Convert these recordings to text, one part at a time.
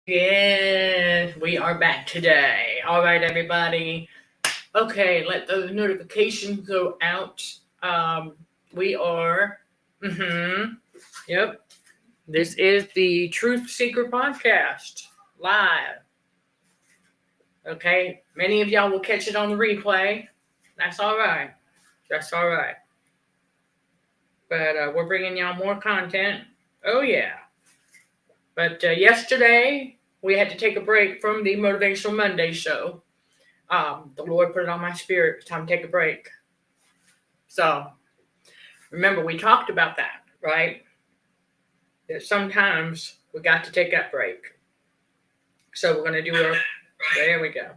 Yes, we are back today. All right, everybody. Okay, let those notifications go out. We are, yep. This is the Truth Seeker podcast, live. Okay, many of y'all will catch it on the replay. That's all right. That's all right. But we're bringing y'all more content. Oh, yeah. But yesterday, we had to take a break from the Motivational Monday show. The Lord put it on my spirit. It's time to take a break. So, remember, we talked about that, right? That sometimes we got to take that break. So, we're going to do there we go.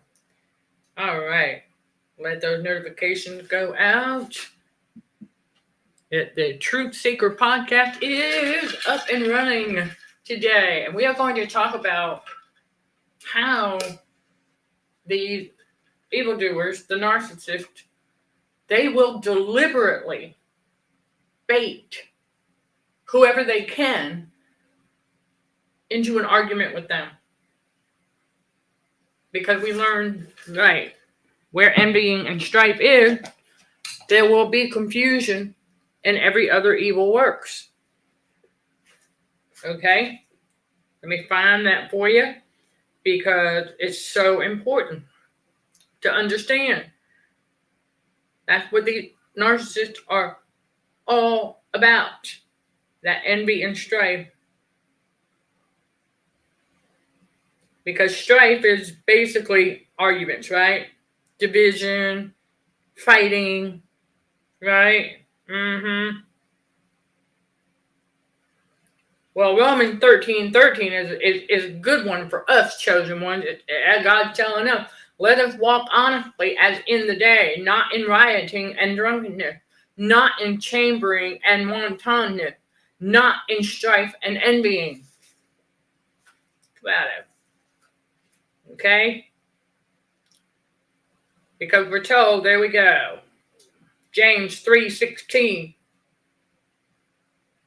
All right. Let those notifications go out. The Truth Seeker podcast is up and running today. And we are going to talk about how these evildoers, the narcissists, they will deliberately bait whoever they can into an argument with them. Because we learned, right, where envying and strife is, there will be confusion and every other evil works. Okay? Let me find that for you because it's so important to understand. That's what the narcissists are all about. That envy and strife. Because strife is basically arguments, right? Division, fighting, right? Well, Romans 13:13 is a good one for us, chosen ones. God's telling us, let us walk honestly as in the day, not in rioting and drunkenness, not in chambering and wantonness, not in strife and envying. Think about it. Okay? Because we're told, there we go. James 3:16.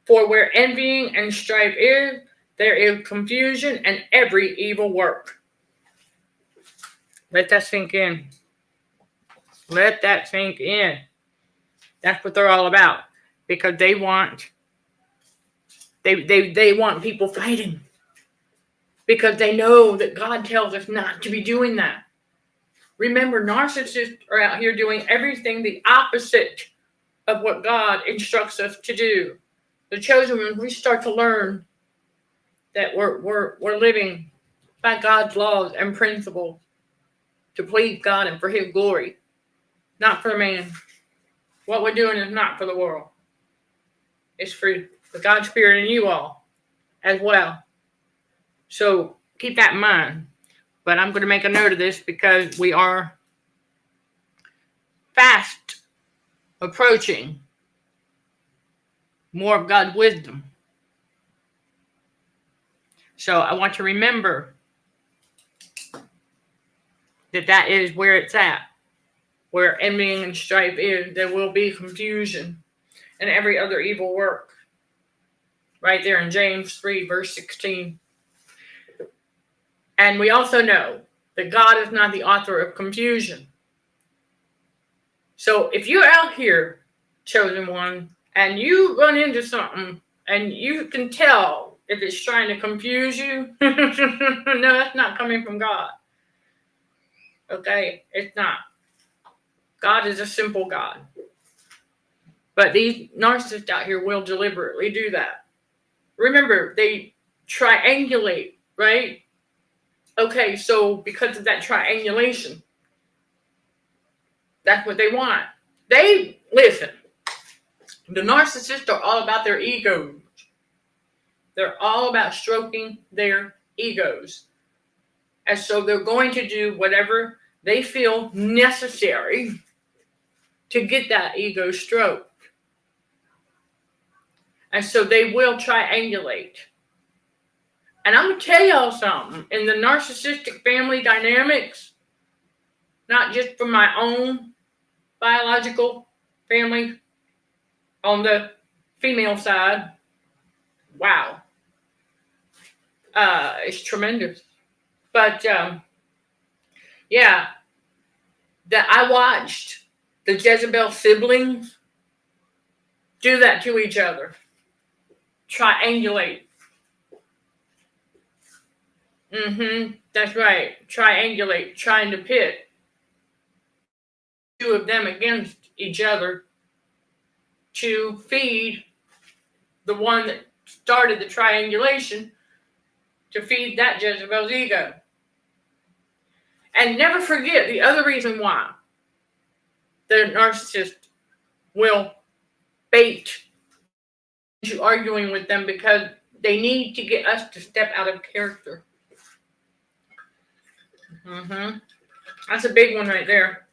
For where envying and strife is, there is confusion and every evil work. Let that sink in. Let that sink in. That's what they're all about. Because they want people fighting. Because they know that God tells us not to be doing that. Remember, narcissists are out here doing everything the opposite of what God instructs us to do. The chosen ones, we start to learn that we're living by God's laws and principles to please God and for His glory, not for man. What we're doing is not for the world. It's for the God's Spirit in you all as well. So keep that in mind. But I'm going to make a note of this because we are fast approaching more of God's wisdom. So I want to remember that is where it's at. Where envying and strife is, there will be confusion and every other evil work. Right there in James 3, verse 16. And we also know that God is not the author of confusion. So if you're out here, chosen one, and you run into something and you can tell if it's trying to confuse you, no, that's not coming from God. Okay? It's not. God is a simple God. But these narcissists out here will deliberately do that. Remember, they triangulate, right? Okay, so because of that triangulation, that's what they want. Listen, the narcissists are all about their egos. They're all about stroking their egos. And so they're going to do whatever they feel necessary to get that ego stroked. And so they will triangulate. And I'm going to tell y'all something. In the narcissistic family dynamics, not just from my own biological family on the female side, wow. It's tremendous. But, yeah, that I watched the Jezebel siblings do that to each other. Triangulate. That's right. Triangulate, trying to pit two of them against each other to feed the one that started the triangulation, to feed that Jezebel's ego. And never forget the other reason why the narcissist will bait you arguing with them, because they need to get us to step out of character. That's a big one right there.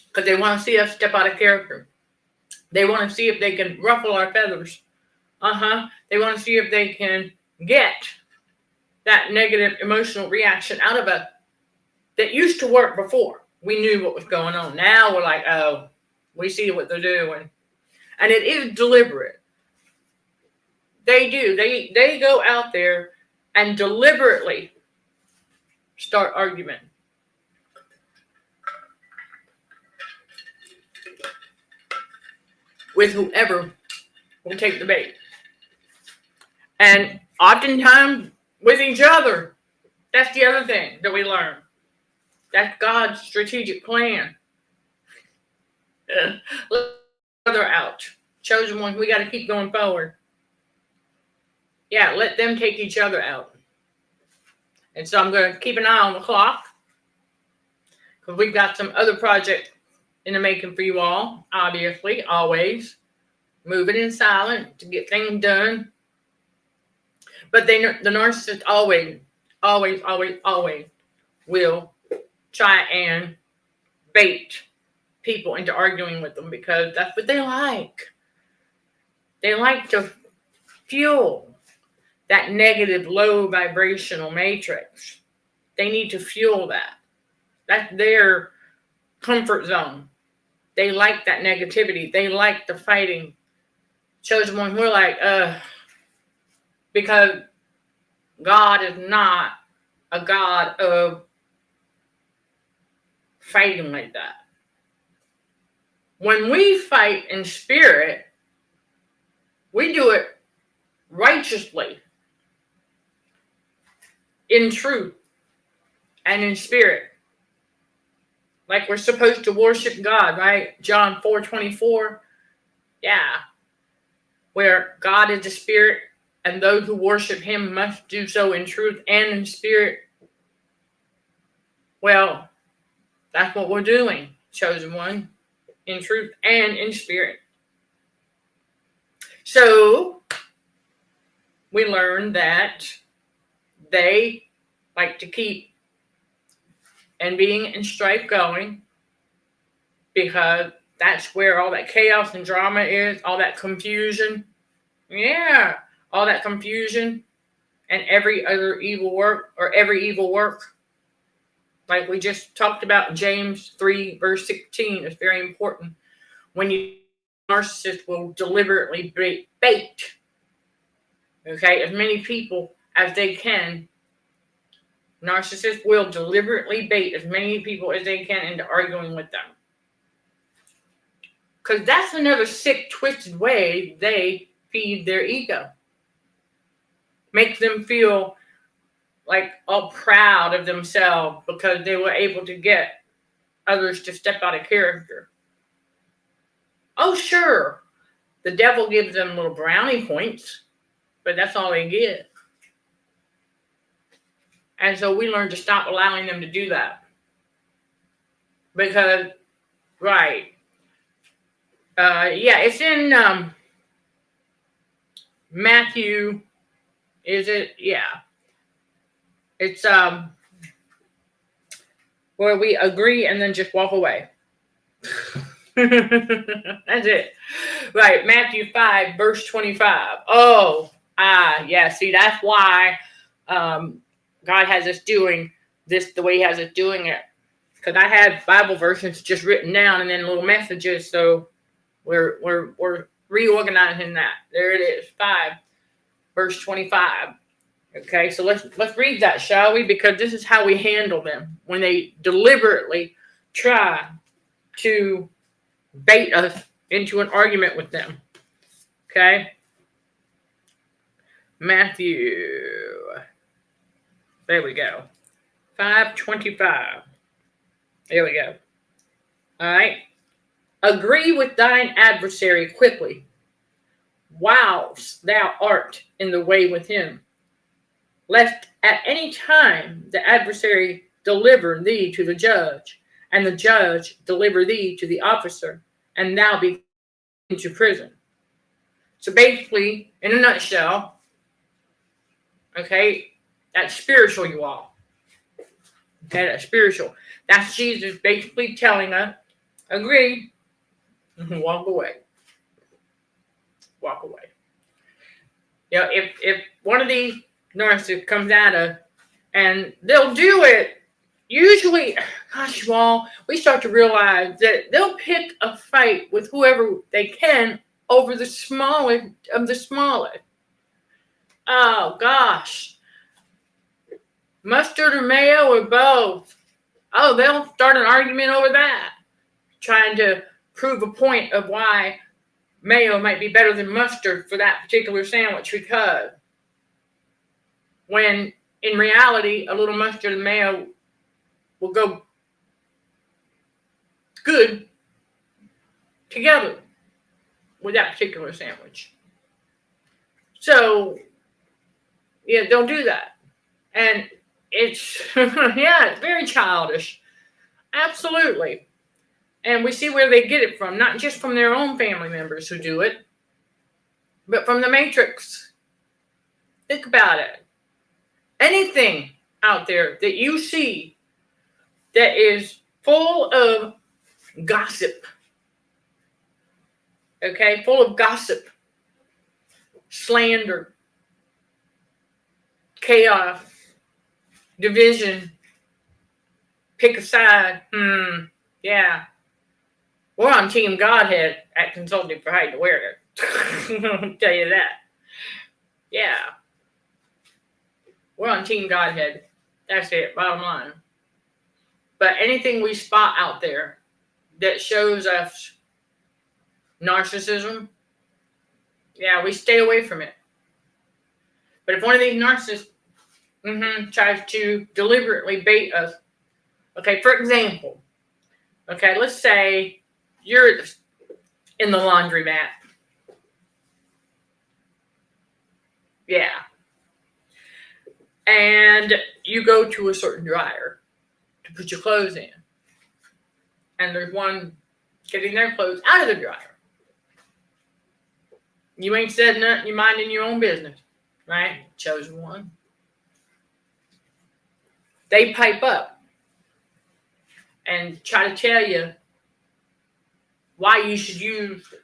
Because they want to see us step out of character. They want to see if they can ruffle our feathers. They want to see if they can get that negative emotional reaction out of us that used to work before. We knew what was going on. Now we're like, oh, we see what they're doing. And it is deliberate. They do. They go out there and deliberately start argument. With whoever will take the bait. And oftentimes with each other. That's the other thing that we learn. That's God's strategic plan. Let the other out. Chosen one, we got to keep going forward. Yeah, let them take each other out. And so I'm going to keep an eye on the clock, because we've got some other projects in the making for you all, obviously, always. Moving in silent to get things done. But the narcissist always will try and bait people into arguing with them, because that's what they like. They like to fuel that negative, low vibrational matrix. They need to fuel that. That's their comfort zone. They like that negativity. They like the fighting. Chosen one, we're like, because God is not a God of fighting like that. When we fight in spirit, we do it righteously, in truth, and in spirit. Like we're supposed to worship God, right? John 4:24. Yeah. Where God is a spirit, and those who worship him must do so in truth and in spirit. Well, that's what we're doing, chosen one, in truth and in spirit. So we learned that they like to keep and being in strife going, because that's where all that chaos and drama is, all that confusion. Yeah, all that confusion and every other evil work, or every evil work. Like we just talked about, James 3 verse 16 is very important. When you narcissist will deliberately bait, okay, as many people as they can. Narcissists will deliberately bait as many people as they can into arguing with them. Because that's another sick, twisted way they feed their ego. Make them feel like all proud of themselves because they were able to get others to step out of character. Oh, sure, the devil gives them little brownie points, but that's all they get. And so we learn to stop allowing them to do that. Because, right. Yeah, it's in Matthew. Is it? Yeah. It's where we agree and then just walk away. That's it. Right, Matthew 5, verse 25. Yeah, see, that's why God has us doing this the way he has us doing it. Because I had Bible versions just written down and then little messages, so we're reorganizing that. There it is, 5, verse 25. Okay, so let's read that, shall we? Because this is how we handle them when they deliberately try to bait us into an argument with them. Okay, Matthew. There we go. 5:25. There we go. All right. Agree with thine adversary quickly, whilst thou art in the way with him, lest at any time the adversary deliver thee to the judge, and the judge deliver thee to the officer, and thou be into prison. So basically, in a nutshell, okay, that's spiritual, you all. Okay, that's spiritual. That's Jesus basically telling us, agree, walk away. Walk away. You know, if one of these narcissists comes at us, and they'll do it, usually, gosh, you all, we start to realize that they'll pick a fight with whoever they can over the smallest of the smallest. Oh, gosh. Mustard or mayo or both. Oh, they'll start an argument over that, trying to prove a point of why mayo might be better than mustard for that particular sandwich, because when in reality, a little mustard and mayo will go good together with that particular sandwich. So, yeah, don't do that. And it's, yeah, it's very childish. Absolutely. And we see where they get it from, not just from their own family members who do it, but from the Matrix. Think about it. Anything out there that you see that is full of gossip, okay, full of gossip, slander, chaos, division, pick a side, yeah. We're on Team Godhead at Consulting for How to Wear It. I'll tell you that. Yeah. We're on Team Godhead. That's it, bottom line. But anything we spot out there that shows us narcissism, yeah, we stay away from it. But if one of these narcissists tries to deliberately bait us, okay, for example, okay, let's say you're in the laundromat. Yeah. And you go to a certain dryer to put your clothes in. And there's one getting their clothes out of the dryer. You ain't said nothing, you're minding your own business, right? Chosen one. They pipe up and try to tell you why you should use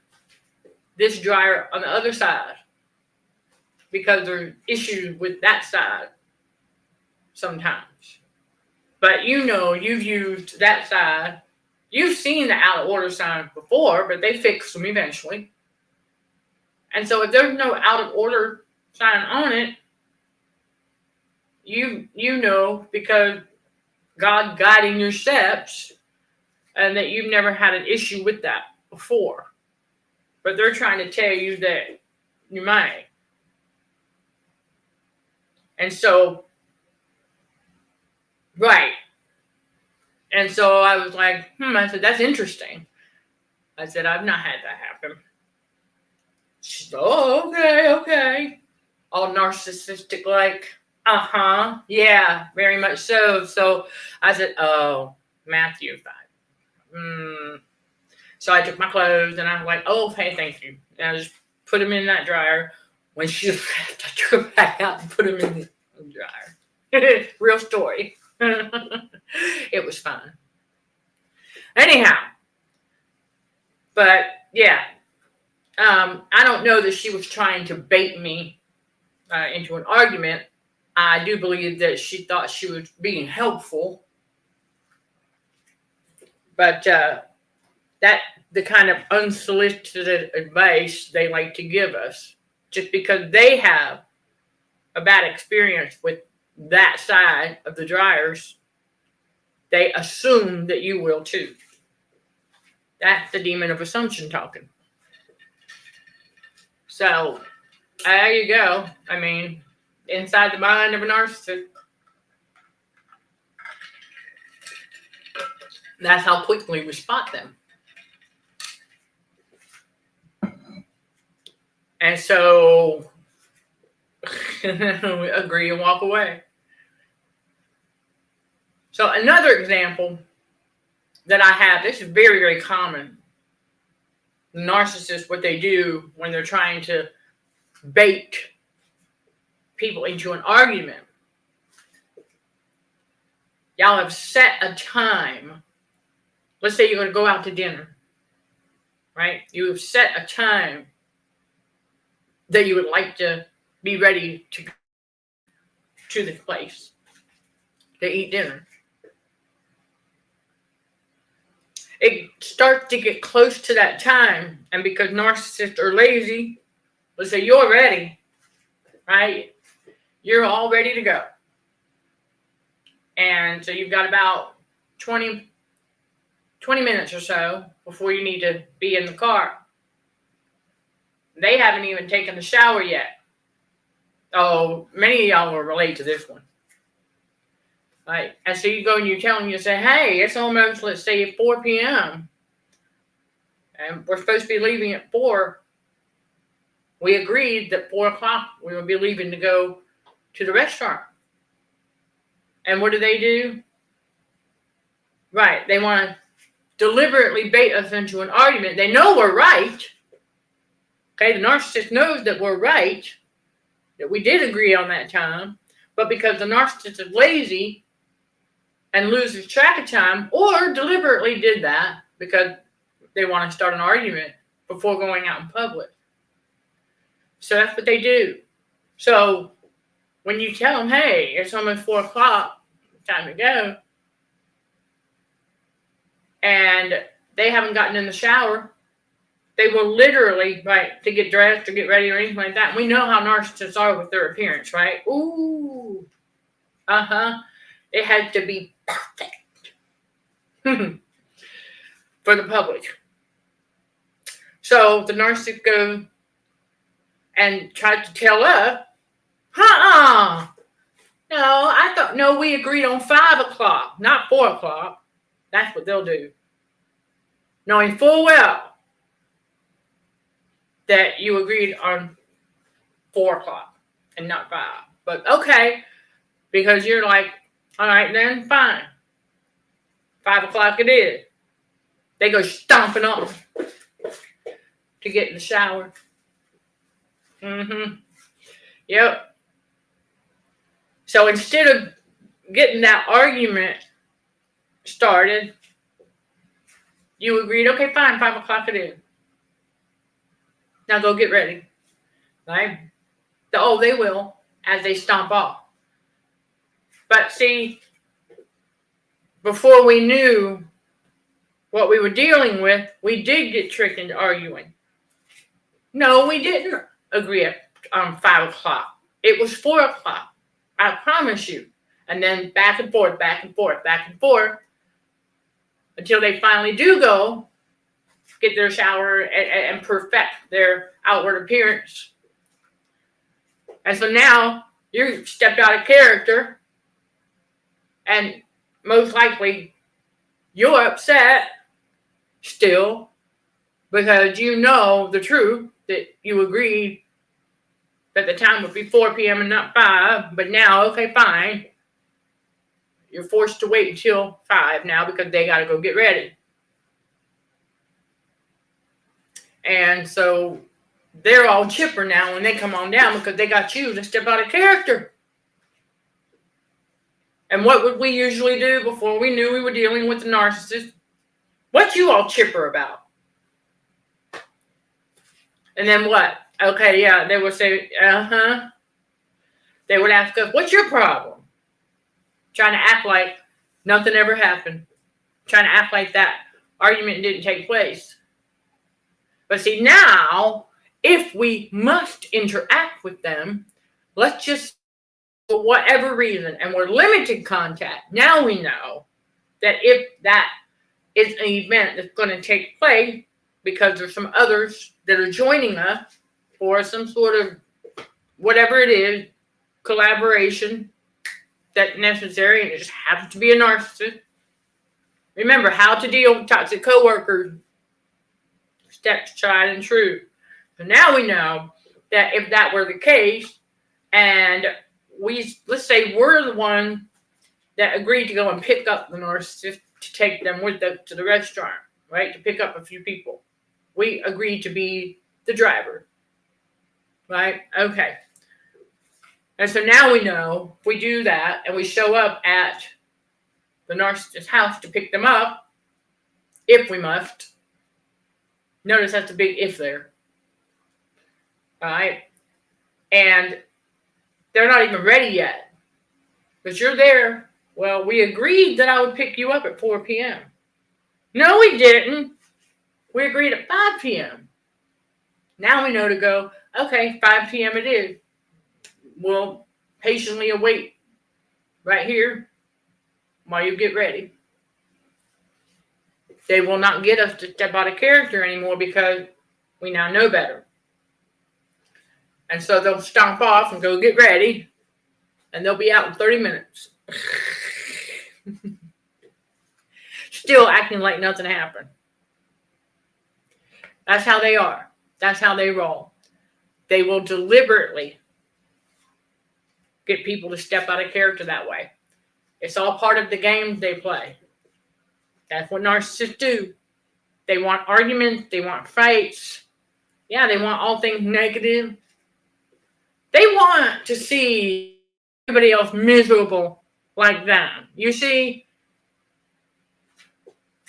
this dryer on the other side, because there's issues with that side sometimes. But you know you've used that side. You've seen the out of order signs before, but they fix them eventually. And so if there's no out of order sign on it, you know, because God guiding your steps, and that you've never had an issue with that before. But they're trying to tell you that you might. And so, right. And so I was like, I said, that's interesting. I said, I've not had that happen. She said, oh, okay. All narcissistic, like, yeah, very much so. So I said, oh, Matthew 5. So I took my clothes and I was like, oh, hey, thank you. And I just put them in that dryer. When she left, I took them back out and put them in the dryer. Real story. It was fun. Anyhow, but yeah, I don't know that she was trying to bait me into an argument. I do believe that she thought she was being helpful, but that the kind of unsolicited advice they like to give us, just because they have a bad experience with that side of the dryers, they assume that you will too. That's the demon of assumption talking. So there you go. I mean, inside the mind of a narcissist, that's how quickly we spot them. And so we agree and walk away. So another example that I have, this is very, very common. Narcissists, what they do when they're trying to bait people into an argument. Y'all have set a time. Let's say you're going to go out to dinner, right? You have set a time that you would like to be ready to go to the place to eat dinner. It starts to get close to that time, and because narcissists are lazy, let's say you're ready, right? You're all ready to go. And so you've got about 20 minutes or so before you need to be in the car. They haven't even taken a shower yet. Oh, many of y'all will relate to this one. Right? And so you go and you tell them, you say, hey, it's almost, let's say, 4 p.m. And we're supposed to be leaving at 4. We agreed that 4 o'clock we would be leaving to go to the restaurant. And what do? Right. They want to deliberately bait us into an argument. They know we're right. Okay, the narcissist knows that we're right, that we did agree on that time. But because the narcissist is lazy and loses track of time, or deliberately did that because they want to start an argument before going out in public. So that's what they do. So when you tell them, hey, it's almost 4 o'clock, time to go, and they haven't gotten in the shower, they will literally, right, to get dressed or get ready or anything like that. And we know how narcissists are with their appearance, right? Ooh, it has to be perfect for the public. So the narcissist goes and tries to tell us, no, we agreed on 5 o'clock, not 4 o'clock. That's what they'll do. Knowing full well that you agreed on 4 o'clock and not 5. But okay, because you're like, all right, then fine. 5 o'clock it is. They go stomping off to get in the shower. Yep. So instead of getting that argument started, you agreed, okay, fine, 5 o'clock it is. Now go get ready. Right? They will, as they stomp off. But see, before we knew what we were dealing with, we did get tricked into arguing. No, we didn't agree on 5 o'clock. It was 4 o'clock. I promise you. And then back and forth, until they finally do go get their shower and perfect their outward appearance. And so now you stepped out of character, and most likely you're upset still because you know the truth that you agreed that the time would be 4 p.m. and not 5, but now, okay, fine. You're forced to wait until 5 now because they got to go get ready. And so they're all chipper now when they come on down because they got you to step out of character. And what would we usually do before we knew we were dealing with the narcissist? What you all chipper about? And then what? Okay, yeah, they would say, They would ask us, what's your problem? Trying to act like nothing ever happened. Trying to act like that argument didn't take place. But see, now, if we must interact with them, let's just, for whatever reason, and we're limited contact, now we know that if that is an event that's going to take place, because there's some others that are joining us for some sort of whatever it is, collaboration that's necessary, and it just happens to be a narcissist. Remember, how to deal with toxic coworkers. Steps tried and true. So now we know that if that were the case, and let's say we're the one that agreed to go and pick up the narcissist to take them with them to the restaurant, right? To pick up a few people. We agreed to be the driver, right? Okay. And so now we know if we do that and we show up at the narcissist's house to pick them up, if we must. Notice that's a big if there. All right. And they're not even ready yet. But you're there. Well, we agreed that I would pick you up at 4 p.m. No, we didn't. We agreed at 5 p.m. Now we know to go, okay, 5 p.m. it is. We'll patiently await right here while you get ready. They will not get us to step out of character anymore because we now know better. And so they'll stomp off and go get ready, and they'll be out in 30 minutes. Still acting like nothing happened. That's how they are. That's how they roll. They will deliberately get people to step out of character that way. It's all part of the game they play. That's what narcissists do. They want arguments. They want fights. Yeah, they want all things negative. They want to see everybody else miserable like them. You see?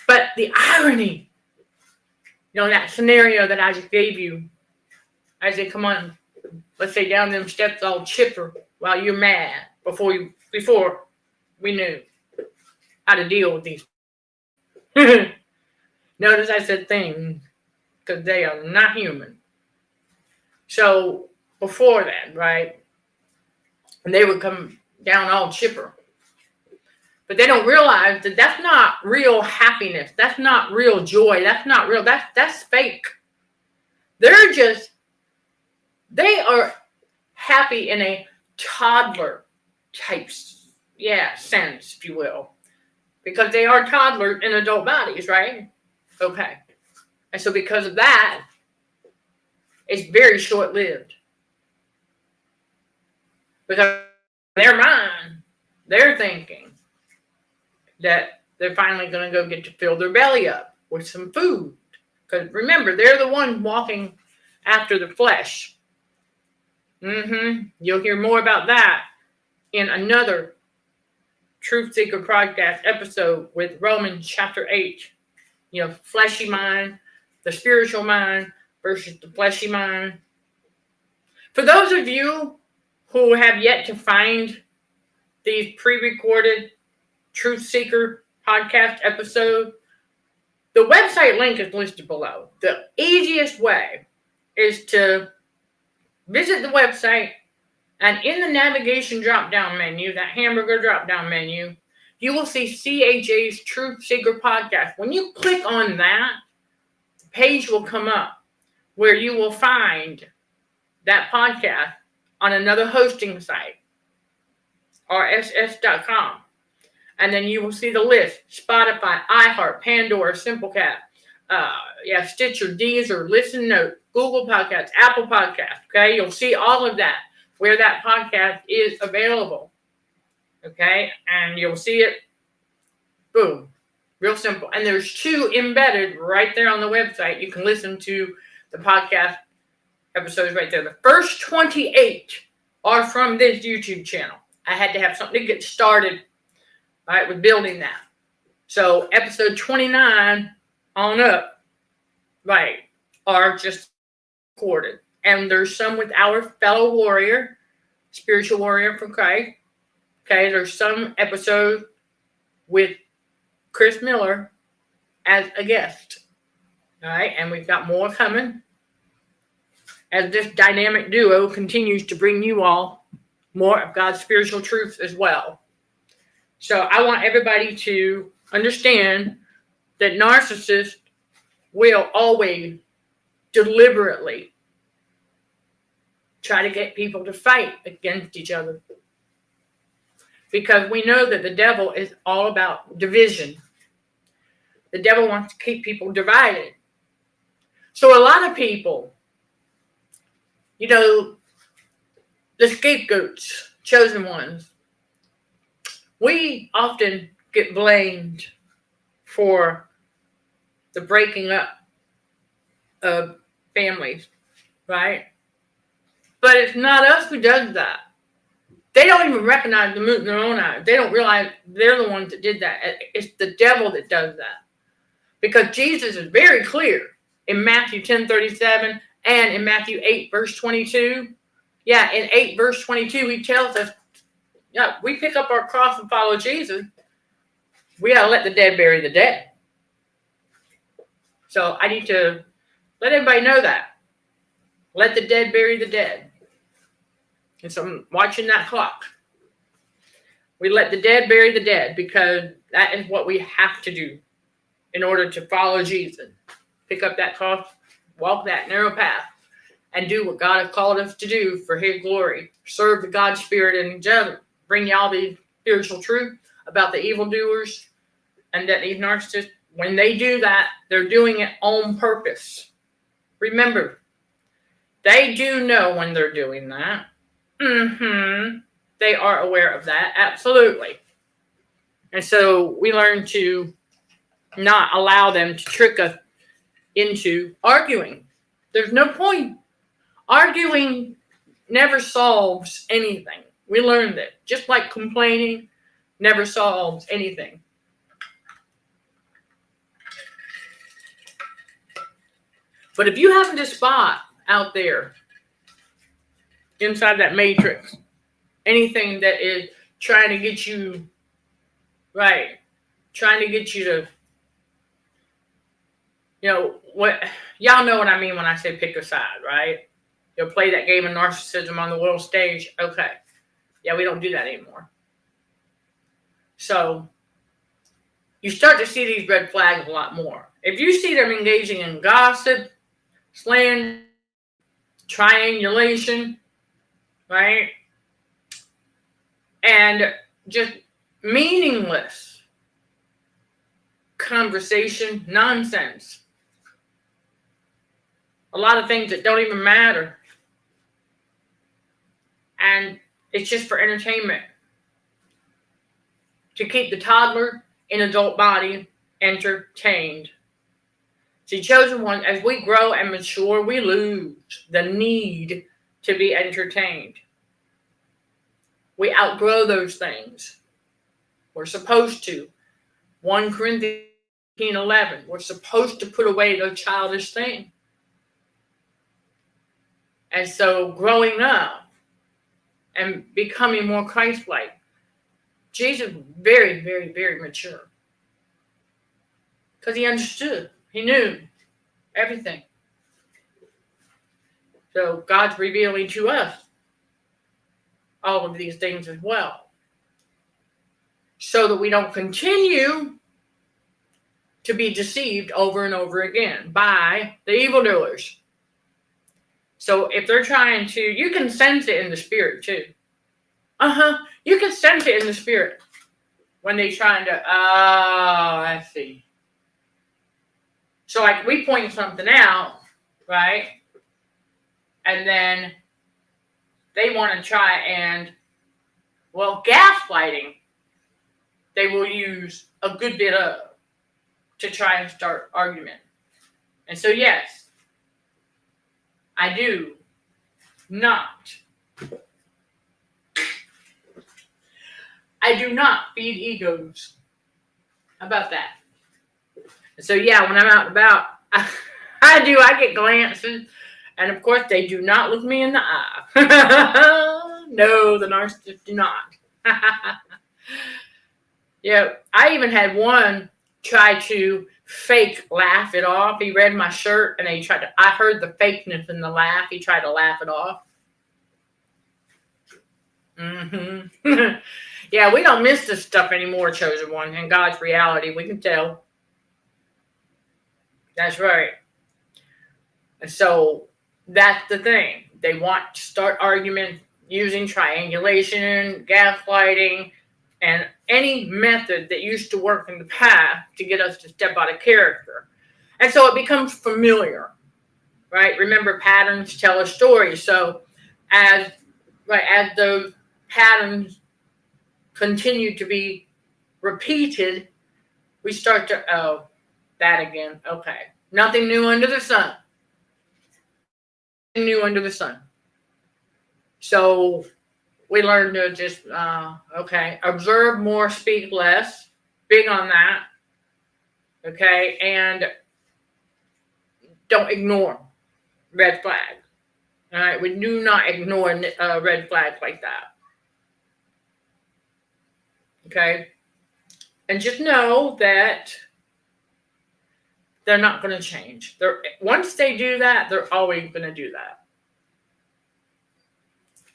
But the irony, that scenario that I just gave you, I said, come on, let's say down them steps all chipper while you're mad before we knew how to deal with these. Notice I said things because they are not human. So before that, right, and they would come down all chipper. But they don't realize that that's not real happiness. That's not real joy. That's not real. That's fake. They are happy in a toddler type, sense, if you will. Because they are toddlers in adult bodies, right? Okay. And so because of that, it's very short-lived. Because in their mind, they're thinking that they're finally going to go get to fill their belly up with some food. Because remember, they're the ones walking after the flesh. You'll hear more about that in another Truth Seeker podcast episode with Romans chapter 8. Fleshy mind, the spiritual mind versus the fleshy mind. For those of you who have yet to find these pre-recorded Truth Seeker podcast episodes, the website link is listed below. The easiest way is to visit the website, and in the navigation drop-down menu, that hamburger drop-down menu, you will see CHA's Truth Seeker podcast. When you click on that, the page will come up where you will find that podcast on another hosting site, rss.com. And then you will see the list: Spotify, iHeart, Pandora, Simplecast, Stitcher, Deezer, Listen Note, Google Podcasts, Apple Podcasts. Okay, you'll see all of that where that podcast is available. Okay, and you'll see it. Boom, real simple. And there's 2 embedded right there on the website. You can listen to the podcast episodes right there. The first 28 are from this YouTube channel. I had to have something to get started right, with building that. So episode 29 on up, right, are just recorded. And there's some with our fellow warrior, spiritual warrior for Christ. Okay, there's some episodes with Chris Miller as a guest. All right, and we've got more coming as this dynamic duo continues to bring you all more of God's spiritual truths as well. So I want everybody to understand that narcissists will always deliberately try to get people to fight against each other. Because we know that the devil is all about division. The devil wants to keep people divided. So a lot of people, you know, the scapegoats, chosen ones, we often get blamed for the breaking up of families, right? But it's not us who does that. They don't even recognize the moot in their own eyes. They don't realize they're the ones that did that. It's the devil that does that. Because Jesus is very clear in Matthew 10:37 and in Matthew 8, verse 22. Yeah, in 8, verse 22, he tells us, yeah, we pick up our cross and follow Jesus. We got to let the dead bury the dead. So I need to let everybody know that. Let the dead bury the dead. And so I'm watching that clock. We let the dead bury the dead because that is what we have to do in order to follow Jesus. Pick up that cross, walk that narrow path, and do what God has called us to do for his glory. Serve the God Spirit and each other. Bring y'all the spiritual truth about the evildoers and that these narcissists, when they do that, they're doing it on purpose. Remember, they do know when they're doing that. They are aware of that, absolutely. And so we learn to not allow them to trick us into arguing. There's no point. Arguing never solves anything. We learned that. Just like complaining never solves anything. But if you happen to spot out there inside that matrix anything that is trying to get you right, trying to get you to, you know, what y'all know what I mean when I say pick a side, right? You'll play that game of narcissism on the world stage. Okay. Yeah, we don't do that anymore. So you start to see these red flags a lot more. If you see them engaging in gossip, slander, triangulation, right? And just meaningless conversation, nonsense. A lot of things that don't even matter. And it's just for entertainment. To keep the toddler in adult body entertained. See, chosen ones, as we grow and mature, we lose the need to be entertained. We outgrow those things. We're supposed to. 1 Corinthians 11. We're supposed to put away those childish things. And so growing up and becoming more Christ-like, Jesus was very, very, very mature. Because he understood. He knew everything. So God's revealing to us all of these things as well. So that we don't continue to be deceived over and over again by the evildoers. So if they're trying to, you can sense it in the spirit too. You can sense it in the spirit when they're trying to, I see. So like we point something out, right? And then they want to try and, well, gaslighting, they will use a good bit of to try and start argument. And so, yes, I do not I do not feed egos. How about that? So yeah, when I'm out and about, I get glances, and of course they do not look me in the eye. No, the narcissists do not. Yeah, I even had one try to fake laugh it off. He read my shirt and I heard the fakeness in the laugh. He tried to laugh it off. Yeah, we don't miss this stuff anymore, chosen one. In God's reality, we can tell. That's right. And so that's the thing. They want to start arguments using triangulation, gaslighting, and any method that used to work in the past to get us to step out of character. And so it becomes familiar, right? Remember, patterns tell a story. So as those patterns continue to be repeated, we start to, oh, that again. Okay. Nothing new under the sun. Nothing new under the sun. So we learn to just, observe more, speak less. Big on that. Okay. And don't ignore red flags. All right. We do not ignore red flags like that. Okay. And just know that they're not going to change. Once they do that, they're always going to do that.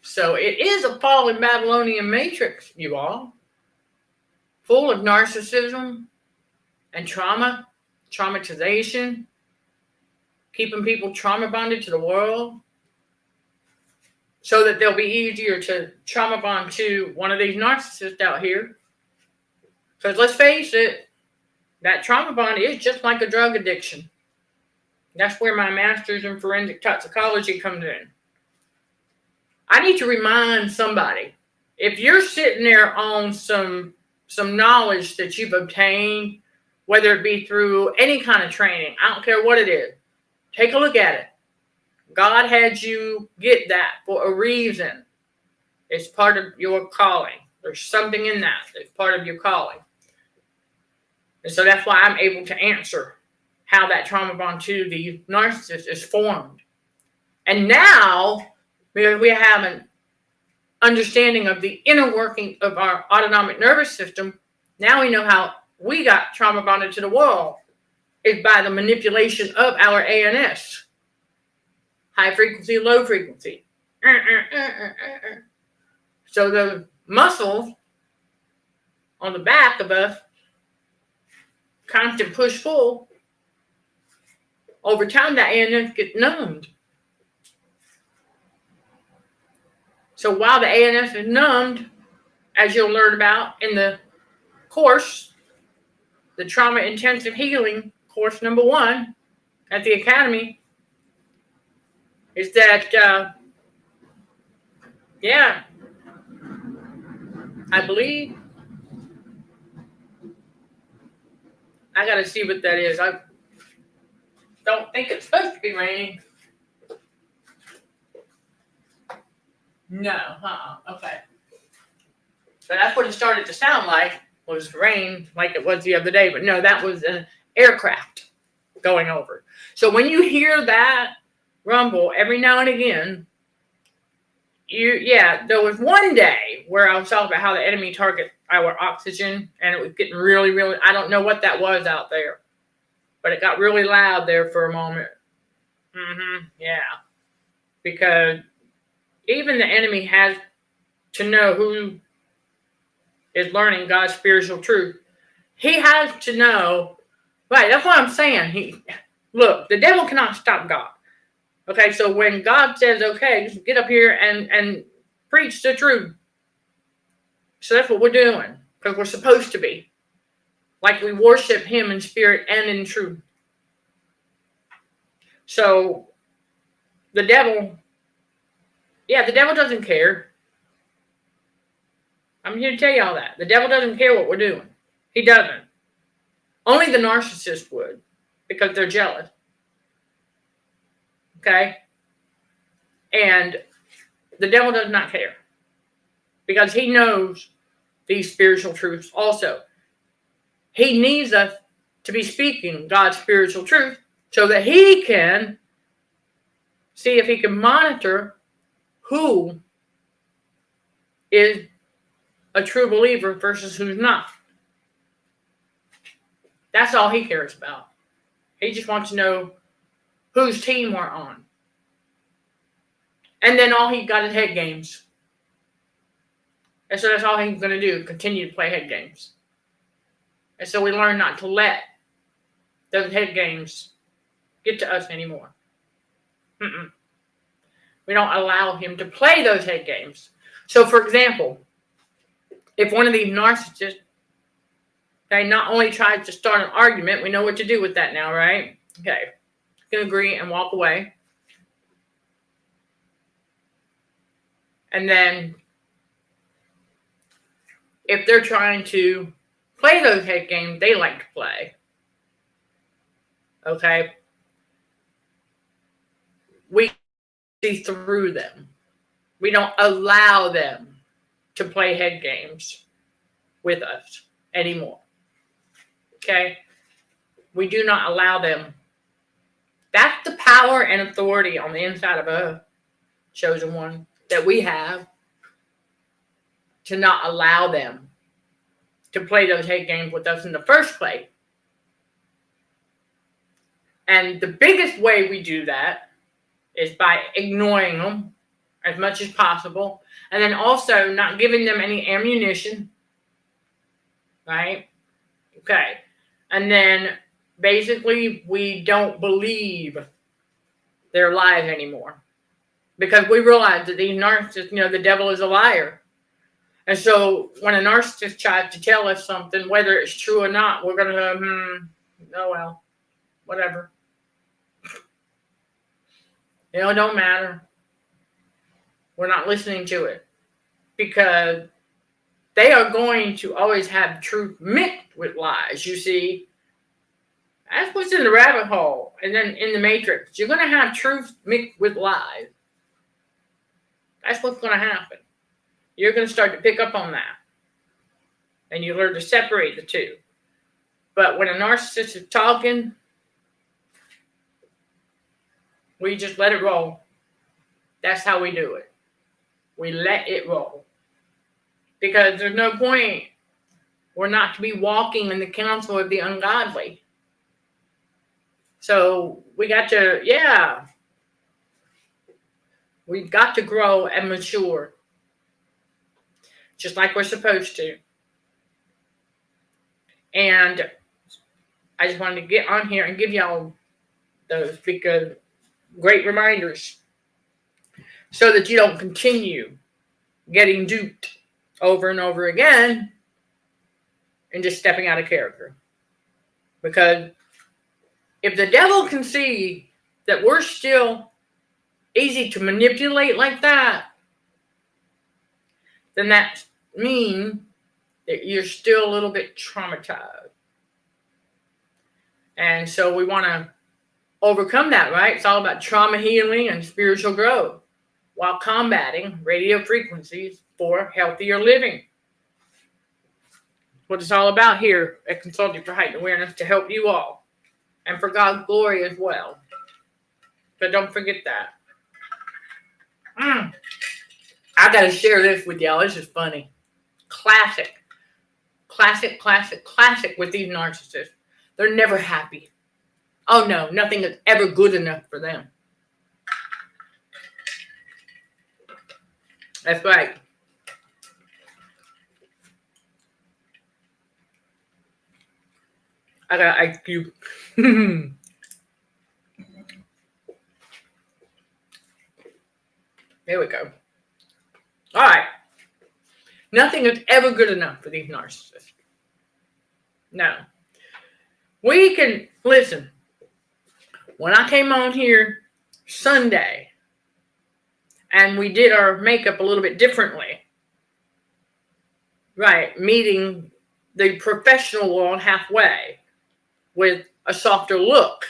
So it is a fallen Babylonian matrix, you all, full of narcissism and trauma, traumatization, keeping people trauma bonded to the world so that they'll be easier to trauma bond to one of these narcissists out here. Because let's face it, that trauma bond is just like a drug addiction. That's where my master's in forensic toxicology comes in. I need to remind somebody, if you're sitting there on some knowledge that you've obtained, whether it be through any kind of training, I don't care what it is, take a look at it. God had you get that for a reason. It's part of your calling. There's something in that that's part of your calling. And so that's why I'm able to answer how that trauma bond to the narcissist is formed. And now, because we have an understanding of the inner working of our autonomic nervous system, now we know how we got trauma bonded to the world is by the manipulation of our ANS. High frequency, low frequency. So the muscles on the back of us, constant push-pull, over time that ANS gets numbed. So while the ANS is numbed, as you'll learn about in the course, the Trauma Intensive Healing course number 1 at the Academy, is that, I believe, I got to see what that is. I don't think it's supposed to be raining. No, okay. So that's what it started to sound like, was rain, like it was the other day. But no, that was an aircraft going over. So when you hear that rumble every now and again, there was one day where I was talking about how the enemy target our oxygen, and it was getting really, really, I don't know what that was out there, but it got really loud there for a moment. Yeah. Because even the enemy has to know who is learning God's spiritual truth. He has to know, right, that's what I'm saying. Look, the devil cannot stop God. Okay, so when God says, okay, just get up here and preach the truth. So that's what we're doing, because we're supposed to be. Like we worship him in spirit and in truth. So the devil doesn't care. I'm here to tell you all that. The devil doesn't care what we're doing. He doesn't. Only the narcissist would, because they're jealous. Okay? And the devil does not care, because he knows these spiritual truths also. He needs us to be speaking God's spiritual truth so that he can see if he can monitor who is a true believer versus who's not. That's all he cares about. He just wants to know whose team we're on. And then all he got is head games. And so that's all he's going to do, continue to play head games. And so we learn not to let those head games get to us anymore. We don't allow him to play those head games. So, for example, if one of these narcissists, okay, not only tries to start an argument, we know what to do with that now, right? Okay, you can agree and walk away. And then, if they're trying to play those head games they like to play, okay, we see through them. We don't allow them to play head games with us anymore. Okay? We do not allow them. That's the power and authority on the inside of a chosen one that we have, to not allow them to play those head games with us in the first place. And the biggest way we do that is by ignoring them as much as possible, and then also not giving them any ammunition, right? Okay. And then basically we don't believe their lies anymore, because we realize that these narcissists, the devil is a liar. And so when a narcissist tries to tell us something, whether it's true or not, we're going to go, oh well, whatever. It don't matter. We're not listening to it, because they are going to always have truth mixed with lies. You see, that's what's in the rabbit hole. And then in the matrix, you're going to have truth mixed with lies. That's what's going to happen. You're going to start to pick up on that. And you learn to separate the two. But when a narcissist is talking, we just let it roll. That's how we do it. We let it roll. Because there's no point. We're not to be walking in the counsel of the ungodly. So we got to, we've got to grow and mature. Just like we're supposed to. And I just wanted to get on here and give y'all those, because great reminders, so that you don't continue getting duped over and over again and just stepping out of character. Because if the devil can see that we're still easy to manipulate like that, then that means that you're still a little bit traumatized. And so we want to overcome that, right? It's all about trauma healing and spiritual growth while combating radio frequencies for healthier living. What it's all about here at Consulting for Heightened Awareness, to help you all and for God's glory as well. But don't forget that. I got to share this with y'all. This is funny. Classic with these narcissists. They're never happy. Oh no, nothing is ever good enough for them. That's right. I got IQ. There we go. All right. Nothing is ever good enough for these narcissists. No. We can, listen, when I came on here Sunday and we did our makeup a little bit differently, right, meeting the professional world halfway with a softer look.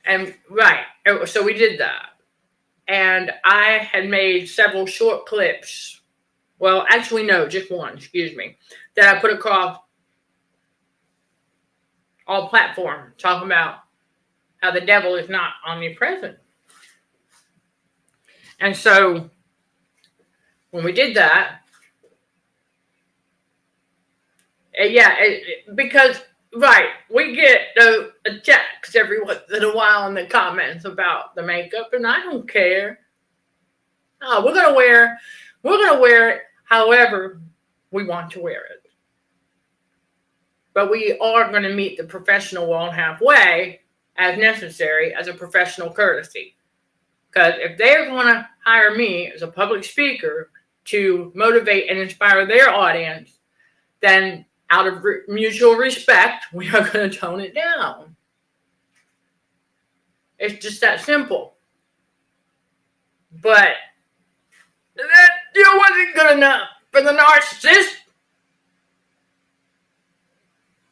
And right, so we did that. And I had made several short clips Well, actually, no, just one, excuse me, that I put across all platforms, talking about how the devil is not omnipresent. And so when we did that, because, right, we get the attacks every once in a while in the comments about the makeup, and I don't care. Oh, we're gonna wear it however we want to wear it. But we are going to meet the professional world halfway as necessary as a professional courtesy. Because if they're going to hire me as a public speaker to motivate and inspire their audience, then out of mutual respect, we are going to tone it down. It's just that simple. But that still wasn't good enough for the narcissist.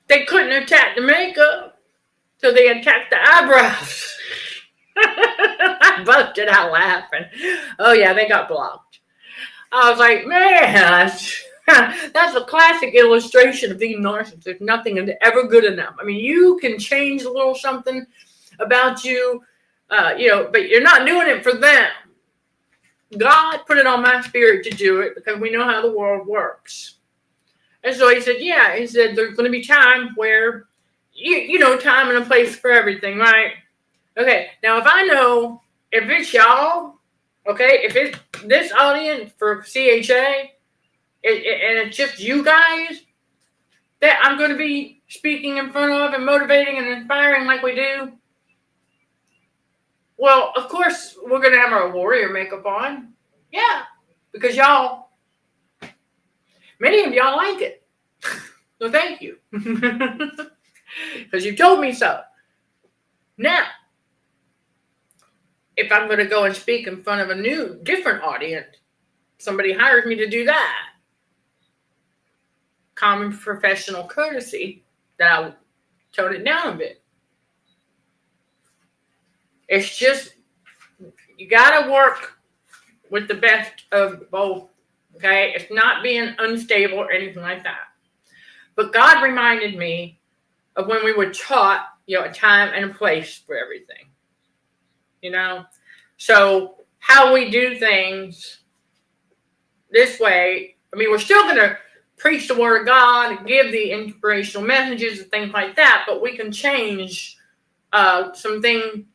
They couldn't attack the makeup, so they attacked the eyebrows. I busted out laughing. Oh yeah, they got blocked. I was like, man, that's a classic illustration of being narcissist. Nothing is ever good enough. I mean, you can change a little something about you, but you're not doing it for them. God put it on my spirit to do it because we know how the world works. And so he said, there's going to be time where, time and a place for everything, right? Okay, now if I know, if it's y'all, okay, if it's this audience for CHA, and it's just you guys that I'm going to be speaking in front of and motivating and inspiring like we do, well, of course, we're going to have our warrior makeup on. Yeah, because many of y'all like it. So thank you. Because you told me so. Now, if I'm going to go and speak in front of a different audience, somebody hires me to do that. Common professional courtesy, that I'll tone it down a bit. It's just, you got to work with the best of both. Okay, it's not being unstable or anything like that. But God reminded me of when we were taught, a time and a place for everything. So how we do things this way, I mean, we're still going to preach the word of God and give the inspirational messages and things like that, but we can change something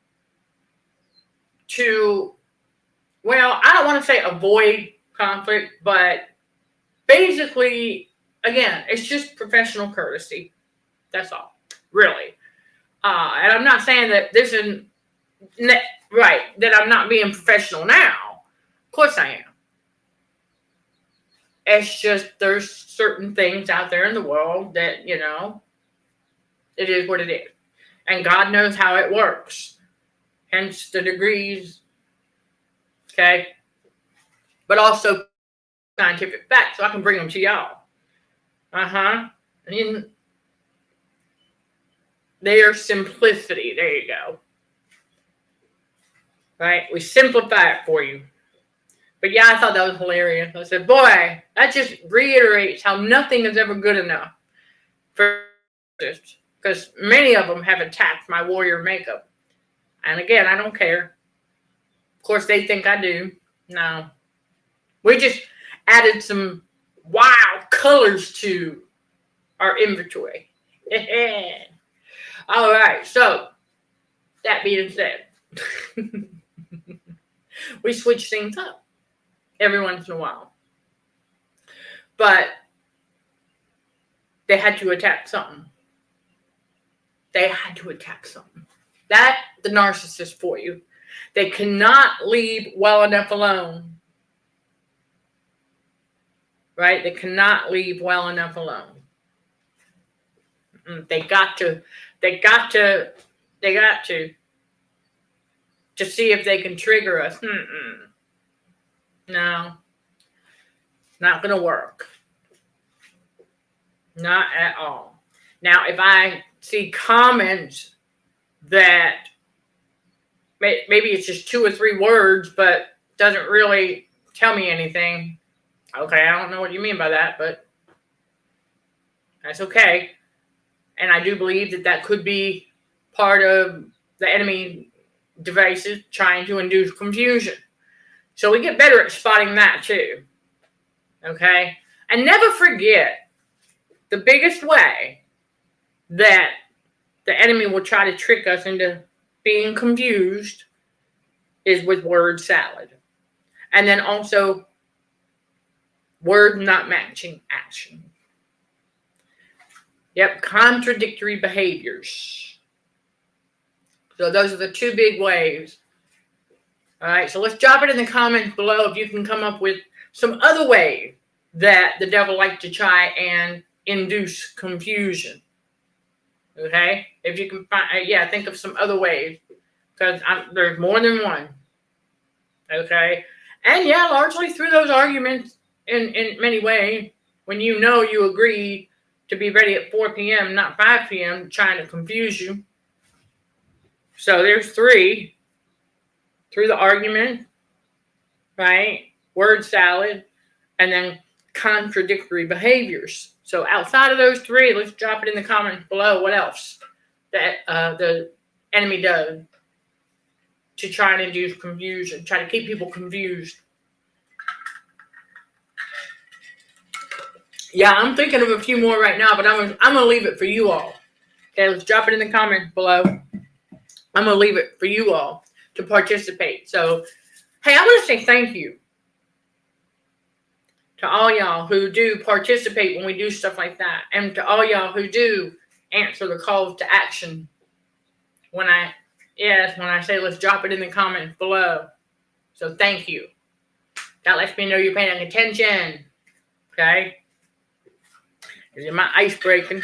to, I don't want to say avoid conflict, but basically, again, it's just professional courtesy. That's all, really. And I'm not saying that this isn't right, that I'm not being professional now. Of course I am. It's just there's certain things out there in the world that, it is what it is. And God knows how it works. Hence the degrees. Okay? But also scientific facts, so I can bring them to y'all. And their simplicity. There you go. Right? We simplify it for you. But I thought that was hilarious. I said, boy, that just reiterates how nothing is ever good enough for this. Because many of them have attacked my warrior makeup. And again, I don't care. Of course, they think I do. No. We just added some wild colors to our inventory. All right. So, that being said, we switch things up every once in a while. But they had to attack something. That's the narcissist for you. They cannot leave well enough alone. Right? They cannot leave well enough alone. They got to see if they can trigger us. No. Not going to work. Not at all. Now, if I see comments that maybe it's just 2 or 3 words, but doesn't really tell me anything, Okay, I don't know what you mean by that, but that's okay. And I do believe that that could be part of the enemy devices trying to induce confusion. So we get better at spotting that too. Okay? And never forget, the biggest way that the enemy will try to trick us into being confused is with word salad. And then also word not matching action. Yep, contradictory behaviors. So those are the two big ways. All right, so let's drop it in the comments below if you can come up with some other way that the devil likes to try and induce confusion. Okay, if you can find, think of some other ways, because there's more than one. Okay, and largely through those arguments in many ways, when you agree to be ready at 4 p.m., not 5 p.m., trying to confuse you. So there's 3 through the argument, right? Word salad, and then contradictory behaviors. So outside of those 3, let's drop it in the comments below what else that the enemy does to try and induce confusion, try to keep people confused. Yeah, I'm thinking of a few more right now, but I'm gonna leave it for you all. Okay, let's drop it in the comments below. I'm gonna leave it for you all to participate. So, hey, I want to say thank you to all y'all who do participate when we do stuff like that, and to all y'all who do answer the calls to action when I say let's drop it in the comments below. So thank you. That lets me know you're paying attention. Okay? Is my ice breaking?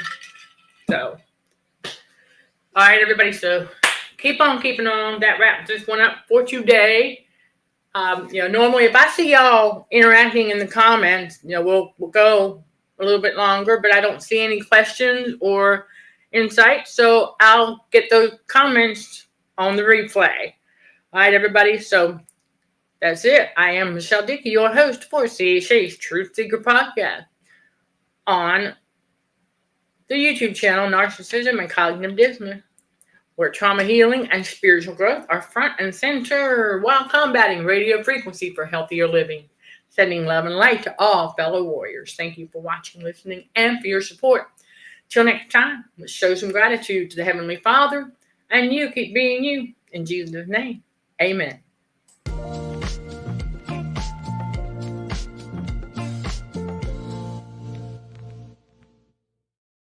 So, all right, everybody. So keep on keeping on. That wraps this one up for today. Normally if I see y'all interacting in the comments, we'll go a little bit longer, but I don't see any questions or insights, so I'll get those comments on the replay. All right, everybody. So that's it. I am Michelle Dickey, your host for CDHRWDRMD Truth Seeker Podcast on the YouTube channel Narcissism and Cognitive Dissonance, where trauma healing and spiritual growth are front and center while combating radio frequency for healthier living, sending love and light to all fellow warriors. Thank you for watching, listening, and for your support. Till next time, let's show some gratitude to the Heavenly Father, and you keep being you. In Jesus' name, amen.